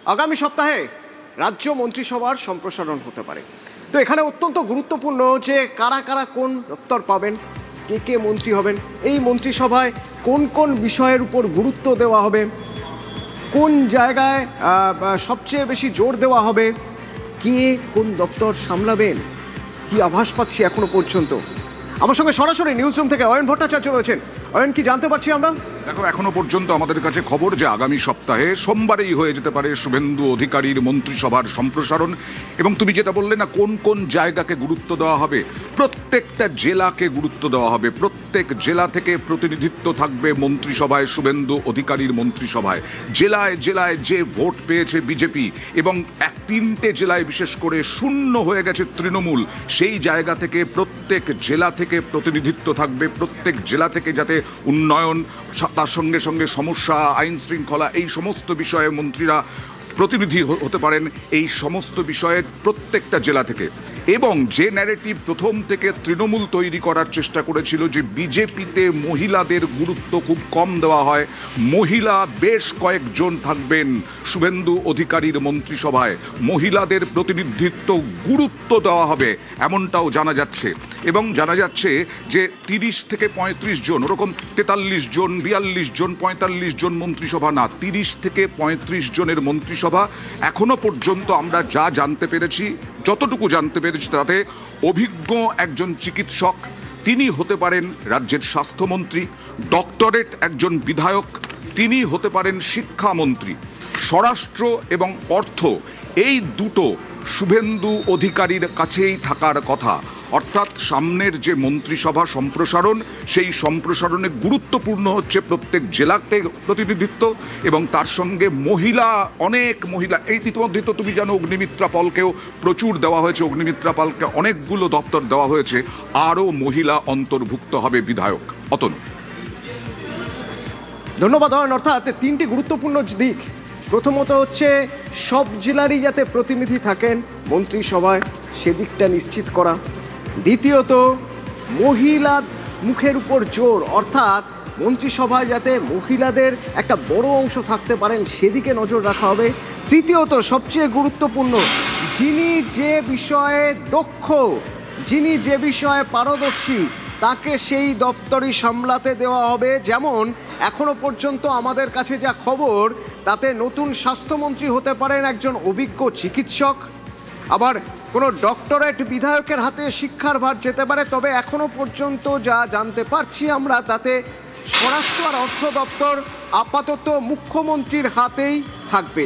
আগামী সপ্তাহে রাজ্য মন্ত্রিসভার সম্প্রসারণ হতে পারে। তো এখানে অত্যন্ত গুরুত্বপূর্ণ যে কারা কারা কোন দপ্তর পাবেন, কে কে মন্ত্রী হবেন, এই মন্ত্রিসভায় কোন কোন বিষয়ের উপর গুরুত্ব দেওয়া হবে, কোন জায়গায় সবচেয়ে বেশি জোর দেওয়া হবে, কে কোন দপ্তর সামলাবেন, কি আভাস পাচ্ছি এখনো পর্যন্ত। আমার সঙ্গে সরাসরি নিউজ রুম থেকে অয়ন ভট্টাচার্য রয়েছেন। অয়ন, কি জানতে পারছি আমরা? দেখো, এখনো পর্যন্ত আমাদের কাছে খবর যে আগামী সপ্তাহে সোমবারেই হয়ে যেতে পারে শুভেন্দু অধিকারীর মন্ত্রিসভার সম্প্রসারণ। এবং তুমি যেটা বললে না, কোন কোন জায়গাকে গুরুত্ব দেওয়া হবে, প্রত্যেকটা জেলাকে গুরুত্ব দেওয়া হবে। প্রত্যেক জেলা থেকে প্রতিনিধিত্ব থাকবে মন্ত্রিসভায়, শুভেন্দু অধিকারীর মন্ত্রিসভায়। জেলায় জেলায় যে ভোট পেয়েছে বিজেপি এবং 3টে জেলায় বিশেষ করে শূন্য হয়ে গেছে তৃণমূল, সেই জায়গা থেকে প্রত্যেক জেলা থেকে প্রতিনিধিত্ব থাকবে। প্রত্যেক জেলা থেকে যাতে উন্নয়ন, তার সঙ্গে সঙ্গে সমস্যা, আইন শৃঙ্খলা, এই সমস্ত বিষয়ে মন্ত্রীরা প্রতিনিধি হতে পারেন, এই সমস্ত বিষয়ে প্রত্যেকটা জেলা থেকে। এবং যে ন্যারেটিভ প্রথম থেকে তৃণমূল তৈরি করার চেষ্টা করেছিল যে বিজেপিতে মহিলাদের গুরুত্ব খুব কম দেওয়া হয়, মহিলা বেশ কয়েকজন থাকবেন শুভেন্দু অধিকারীর মন্ত্রিসভায়, মহিলাদের প্রতিনিধিত্ব গুরুত্ব দেওয়া হবে এমনটাও জানা যাচ্ছে। এবং জানা যাচ্ছে যে 30 থেকে 35 জন, ওরকম 43 জন, 42 জন, 45 জন মন্ত্রিসভা না, 30 থেকে 35 জনের মন্ত্রিসভা। এখনো পর্যন্ত আমরা যা জানতে পেরেছি, যতটুকু জানতে পেরেছি, তাতে অভিজ্ঞ একজন চিকিৎসক, তিনি হতে পারেন রাজ্যের স্বাস্থ্যমন্ত্রী, ডক্টরেট একজন বিধায়ক, তিনি হতে পারেন শিক্ষামন্ত্রী। স্বরাষ্ট্র এবং অর্থ, এই দুটো শুভেন্দু অধিকারীর কাছেই থাকার কথা। অর্থাৎ সামনের যে মন্ত্রিসভা সম্প্রসারণ, সেই সম্প্রসারণে গুরুত্বপূর্ণ হচ্ছে প্রত্যেক জেলাতে প্রতিনিধিত্ব এবং তার সঙ্গে মহিলা, অনেক মহিলা। এই ইতিমধ্যে তো তুমি জানো অগ্নিমিত্রা পলকেও প্রচুর দেওয়া হয়েছে, অগ্নিমিত্রা পালকে অনেকগুলো দফতর দেওয়া হয়েছে, আরও মহিলা অন্তর্ভুক্ত হবে বিধায়ক। অতন, ধন্যবাদ অয়ন। অর্থাৎ 3টি গুরুত্বপূর্ণ দিক। প্রথমত হচ্ছে সব জেলারই যাতে প্রতিনিধি থাকেন মন্ত্রিসভায়, সেদিকটা নিশ্চিত করা। দ্বিতীয়ত মহিলা মুখের উপর জোর, অর্থাৎ মন্ত্রিসভায় যাতে মহিলাদের একটা বড় অংশ থাকতে পারেন সেদিকে নজর রাখা হবে। তৃতীয়ত সবচেয়ে গুরুত্বপূর্ণ, যিনি যে বিষয়ে দক্ষ, যিনি যে বিষয়ে পারদর্শী, তাকে সেই দপ্তরই সামলাতে দেওয়া হবে। যেমন এখনো পর্যন্ত আমাদের কাছে যা খবর, তাতে নতুন স্বাস্থ্যমন্ত্রী হতে পারেন একজন অভিজ্ঞ চিকিৎসক, আবার কোনো ডক্টরেট বিধায়কের হাতে শিক্ষার ভার যেতে পারে। তবে এখনো পর্যন্ত যা জানতে পারছি আমরা, তাতে স্বরাষ্ট্র আর অর্থ দপ্তর আপাতত মুখ্যমন্ত্রীর হাতেই থাকবে।